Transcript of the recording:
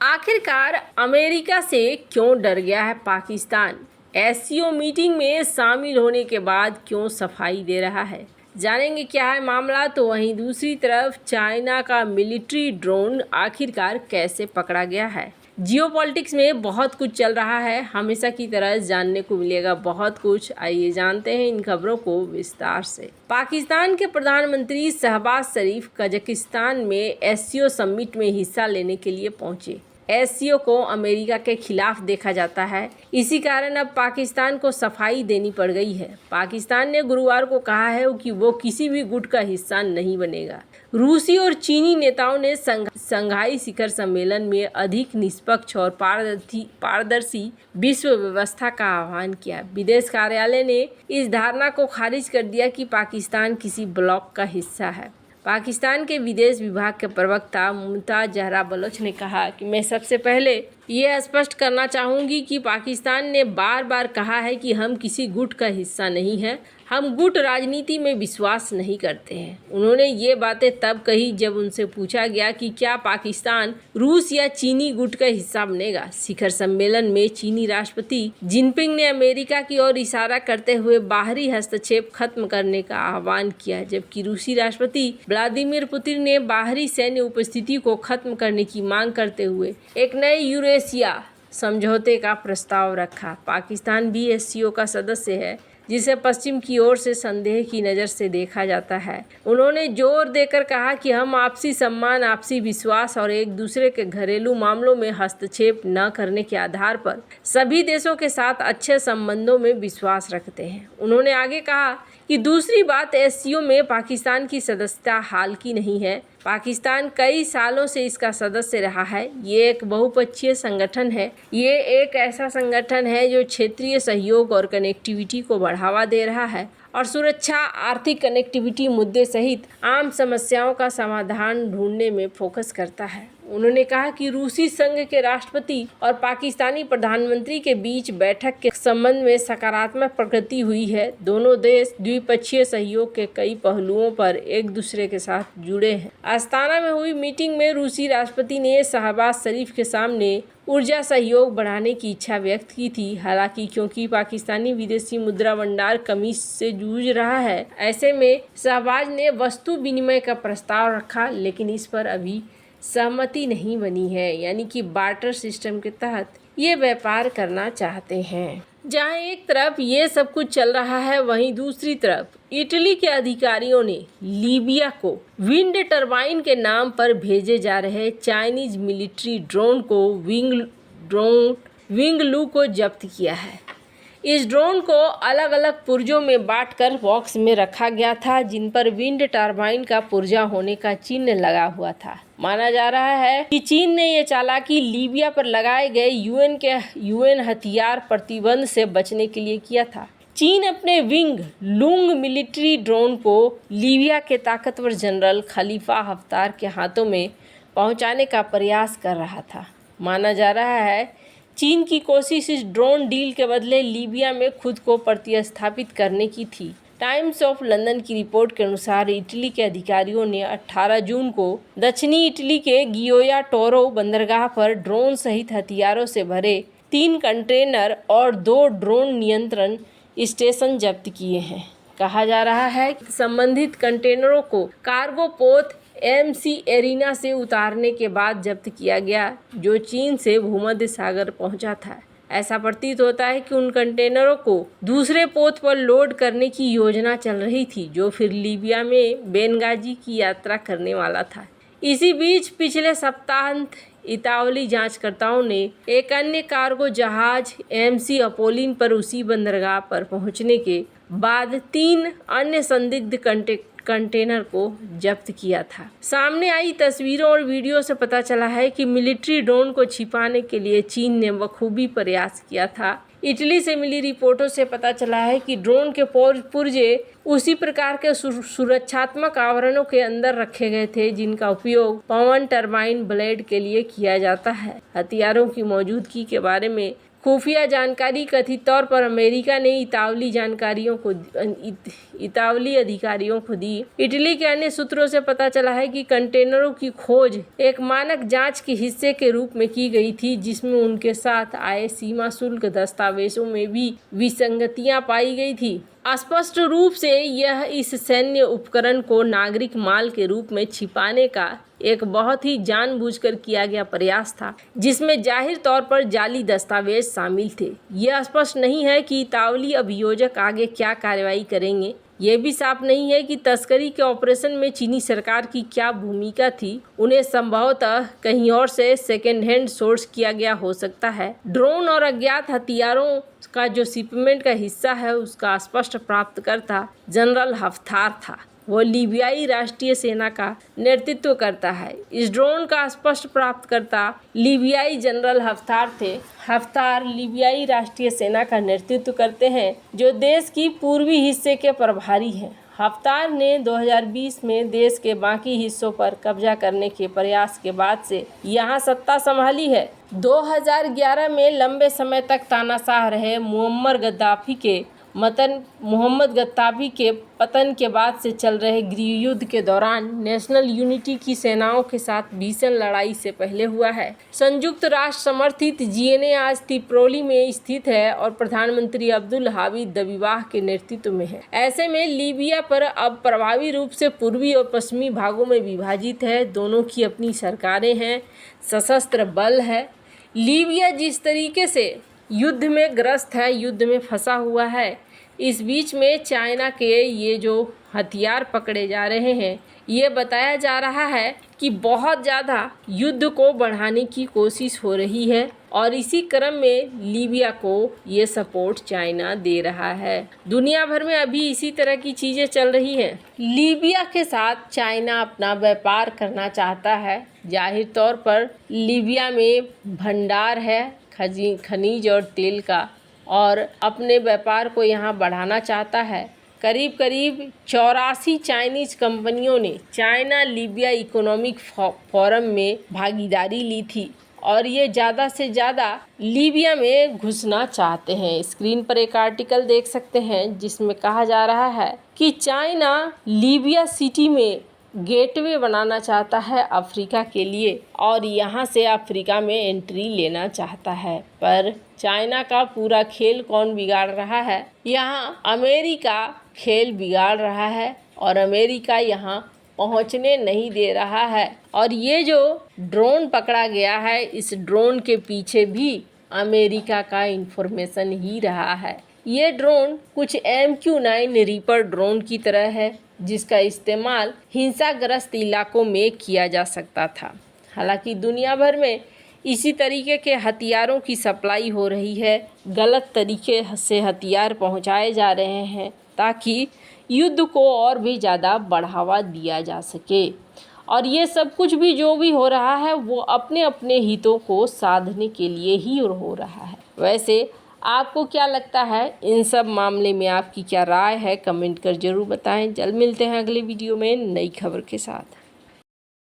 आखिरकार अमेरिका से क्यों डर गया है पाकिस्तान? एससीओ मीटिंग में शामिल होने के बाद क्यों सफाई दे रहा है? जानेंगे क्या है मामला। तो वहीं दूसरी तरफ चाइना का मिलिट्री ड्रोन आखिरकार कैसे पकड़ा गया है? जियोपॉलिटिक्स में बहुत कुछ चल रहा है, हमेशा की तरह जानने को मिलेगा बहुत कुछ। आइए जानते हैं इन खबरों को विस्तार से। पाकिस्तान के प्रधानमंत्री शहबाज शरीफ कजाकिस्तान में एससीओ समिट में हिस्सा लेने के लिए पहुंचे। एससीओ को अमेरिका के खिलाफ देखा जाता है, इसी कारण अब पाकिस्तान को सफाई देनी पड़ गई है। पाकिस्तान ने गुरुवार को कहा है कि वो किसी भी गुट का हिस्सा नहीं बनेगा। रूसी और चीनी नेताओं ने संघाई शिखर सम्मेलन में अधिक निष्पक्ष और पारदर्शी विश्व व्यवस्था का आह्वान किया। विदेश कार्यालय ने इस धारणा को खारिज कर दिया कि पाकिस्तान किसी ब्लॉक का हिस्सा है। पाकिस्तान के विदेश विभाग के प्रवक्ता मुमताज़ जहरा बलोच ने कहा कि मैं सबसे पहले ये स्पष्ट करना चाहूँगी कि पाकिस्तान ने बार बार कहा है कि हम किसी गुट का हिस्सा नहीं हैं, हम गुट राजनीति में विश्वास नहीं करते हैं। उन्होंने ये बातें तब कही जब उनसे पूछा गया कि क्या पाकिस्तान रूस या चीनी गुट का हिस्सा बनेगा। शिखर सम्मेलन में चीनी राष्ट्रपति जिनपिंग ने अमेरिका की ओर इशारा करते हुए बाहरी हस्तक्षेप खत्म करने का आह्वान किया, जबकि रूसी राष्ट्रपति व्लादिमीर पुतिन ने बाहरी सैन्य उपस्थिति को खत्म करने की मांग करते हुए एक नए यूरेशिया समझौते का प्रस्ताव रखा। पाकिस्तान भी एससीओ का सदस्य है, जिसे पश्चिम की ओर से संदेह की नज़र से देखा जाता है। उन्होंने जोर देकर कहा कि हम आपसी सम्मान, आपसी विश्वास और एक दूसरे के घरेलू मामलों में हस्तक्षेप न करने के आधार पर सभी देशों के साथ अच्छे संबंधों में विश्वास रखते हैं। उन्होंने आगे कहा कि दूसरी बात, एससीओ में पाकिस्तान की सदस्यता हाल की नहीं है। पाकिस्तान कई सालों से इसका सदस्य रहा है। ये एक बहुपक्षीय संगठन है। ये एक ऐसा संगठन है जो क्षेत्रीय सहयोग और कनेक्टिविटी को बढ़ावा दे रहा है और सुरक्षा, आर्थिक कनेक्टिविटी मुद्दे सहित आम समस्याओं का समाधान ढूंढने में फोकस करता है। उन्होंने कहा कि रूसी संघ के राष्ट्रपति और पाकिस्तानी प्रधानमंत्री के बीच बैठक के संबंध में सकारात्मक प्रगति हुई है। दोनों देश द्विपक्षीय सहयोग के कई पहलुओं पर एक दूसरे के साथ जुड़े हैं। अस्ताना में हुई मीटिंग में रूसी राष्ट्रपति ने शहबाज शरीफ के सामने ऊर्जा सहयोग बढ़ाने की इच्छा व्यक्त की थी। हालांकि क्योंकि पाकिस्तानी विदेशी मुद्रा भंडार कमी से जूझ रहा है, ऐसे में शहबाज ने वस्तु विनिमय का प्रस्ताव रखा, लेकिन इस पर अभी सहमति नहीं बनी है, यानी कि बार्टर सिस्टम के तहत ये व्यापार करना चाहते हैं। जहां एक तरफ ये सब कुछ चल रहा है, वहीं दूसरी तरफ इटली के अधिकारियों ने लीबिया को विंड टरबाइन के नाम पर भेजे जा रहे चाइनीज मिलिट्री ड्रोन को विंगलू को जब्त किया है। इस ड्रोन को अलग अलग पुर्जों में बांटकर बॉक्स में रखा गया था, जिन पर विंड टरबाइन का पुर्जा होने का चिन्ह लगा हुआ था। माना जा रहा है कि चीन ने यह चालाकी लीबिया पर लगाए गए यूएन हथियार प्रतिबंध से बचने के लिए किया था। चीन अपने विंग लूंग मिलिट्री ड्रोन को लीबिया के ताकतवर जनरल खलीफा हफ्तार के हाथों में पहुंचाने का प्रयास कर रहा था। माना जा रहा है चीन की कोशिश इस ड्रोन डील के बदले लीबिया में खुद को प्रतिस्थापित करने की थी। टाइम्स ऑफ लंदन की रिपोर्ट के अनुसार इटली के अधिकारियों ने 18 जून को दक्षिणी इटली के गियोया टोरो बंदरगाह पर ड्रोन सहित हथियारों से भरे 3 कंटेनर और 2 ड्रोन नियंत्रण स्टेशन जब्त किए हैं। कहा जा रहा है कि संबंधित कंटेनरों को कार्गो पोत MC एरिना से उतारने के बाद जब्त किया गया, जो चीन से भूमध्य सागर पहुंचा था। ऐसा प्रतीत होता है कि उन कंटेनरों को दूसरे पोत पर लोड करने की योजना चल रही थी, जो फिर लीबिया में बेनगाजी की यात्रा करने वाला था। इसी बीच पिछले सप्ताहांत इतावली जांचकर्ताओं ने एक अन्य कार्गो जहाज MC अपोलिन पर उसी बंदरगाह पर पहुंचने के बाद 3 अन्य संदिग्ध कंटेनर को जब्त किया था। सामने आई तस्वीरों और वीडियो से पता चला है कि मिलिट्री ड्रोन को छिपाने के लिए चीन ने बखूबी प्रयास किया था। इटली से मिली रिपोर्टों से पता चला है कि ड्रोन के पुर्जे उसी प्रकार के सुरक्षात्मक आवरणों के अंदर रखे गए थे, जिनका उपयोग पवन टरबाइन ब्लेड के लिए किया जाता है। हथियारों की मौजूदगी के बारे में खुफिया जानकारी कथित तौर पर अमेरिका ने इतावली अधिकारियों को दी। इटली के अन्य सूत्रों से पता चला है कि कंटेनरों की खोज एक मानक जांच के हिस्से के रूप में की गई थी, जिसमें उनके साथ आए सीमा शुल्क दस्तावेजों में भी विसंगतियां पाई गई थी। स्पष्ट रूप से यह इस सैन्य उपकरण को नागरिक माल के रूप में छिपाने का एक बहुत ही जानबूझकर किया गया प्रयास था, जिसमें जाहिर तौर पर जाली दस्तावेज शामिल थे। यह स्पष्ट नहीं है कि इतावली अभियोजक आगे क्या कार्रवाई करेंगे। ये भी साफ नहीं है कि तस्करी के ऑपरेशन में चीनी सरकार की क्या भूमिका थी। उन्हें संभवतः कहीं और से सेकेंड हैंड सोर्स किया गया हो सकता है। ड्रोन और अज्ञात हथियारों का जो शिपमेंट का हिस्सा है, उसका स्पष्ट प्राप्तकर्ता जनरल हफ्तार था। वो लीबियाई राष्ट्रीय सेना का नेतृत्व करता है। इस ड्रोन का स्पष्ट प्राप्तकर्ता लीबियाई जनरल हफ्तार थे। हफ्तार लीबियाई राष्ट्रीय सेना का नेतृत्व करते हैं, जो देश की पूर्वी हिस्से के प्रभारी हैं। हफ्तार ने 2020 में देश के बाकी हिस्सों पर कब्जा करने के प्रयास के बाद से यहाँ सत्ता संभाली है। 2011 में लंबे समय तक तानाशाह रहे मोहम्मद गद्दाफी के पतन के बाद से चल रहे गृह युद्ध के दौरान नेशनल यूनिटी की सेनाओं के साथ भीषण लड़ाई से पहले हुआ है। संयुक्त राष्ट्र समर्थित जीएनए आज त्रिपोली में स्थित है और प्रधानमंत्री अब्दुल हामिद दबिबाह के नेतृत्व में है। ऐसे में लीबिया पर अब प्रभावी रूप से पूर्वी और पश्चिमी भागों में विभाजित है। दोनों की अपनी सरकारें हैं, सशस्त्र बल है। लीबिया जिस तरीके से युद्ध में ग्रस्त है, युद्ध में फंसा हुआ है, इस बीच में चाइना के ये जो हथियार पकड़े जा रहे हैं, ये बताया जा रहा है कि बहुत ज़्यादा युद्ध को बढ़ाने की कोशिश हो रही है और इसी क्रम में लीबिया को ये सपोर्ट चाइना दे रहा है। दुनिया भर में अभी इसी तरह की चीज़ें चल रही हैं। लीबिया के साथ चाइना अपना व्यापार करना चाहता है। जाहिर तौर पर लीबिया में भंडार है खनिज और तेल का, और अपने व्यापार को यहाँ बढ़ाना चाहता है। करीब 84 चाइनीज़ कंपनियों ने चाइना लीबिया इकोनॉमिक फोरम में भागीदारी ली थी और ये ज़्यादा से ज़्यादा लीबिया में घुसना चाहते हैं। स्क्रीन पर एक आर्टिकल देख सकते हैं जिसमें कहा जा रहा है कि चाइना लीबिया सिटी में गेटवे बनाना चाहता है अफ्रीका के लिए और यहाँ से अफ्रीका में एंट्री लेना चाहता है। पर चाइना का पूरा खेल कौन बिगाड़ रहा है? यहाँ अमेरिका खेल बिगाड़ रहा है और अमेरिका यहाँ पहुँचने नहीं दे रहा है। और ये जो ड्रोन पकड़ा गया है, इस ड्रोन के पीछे भी अमेरिका का इंफॉर्मेशन ही रहा है। ये ड्रोन कुछ MQ-9 रीपर ड्रोन की तरह है, जिसका इस्तेमाल हिंसाग्रस्त इलाकों में किया जा सकता था। हालांकि दुनिया भर में इसी तरीके के हथियारों की सप्लाई हो रही है। गलत तरीके से हथियार पहुंचाए जा रहे हैं ताकि युद्ध को और भी ज़्यादा बढ़ावा दिया जा सके। और ये सब कुछ भी जो भी हो रहा है वो अपने अपने हितों को साधने के लिए ही हो रहा है। वैसे आपको क्या लगता है? इन सब मामले में आपकी क्या राय है? कमेंट कर ज़रूर बताएं। जल्द मिलते हैं अगले वीडियो में नई खबर के साथ।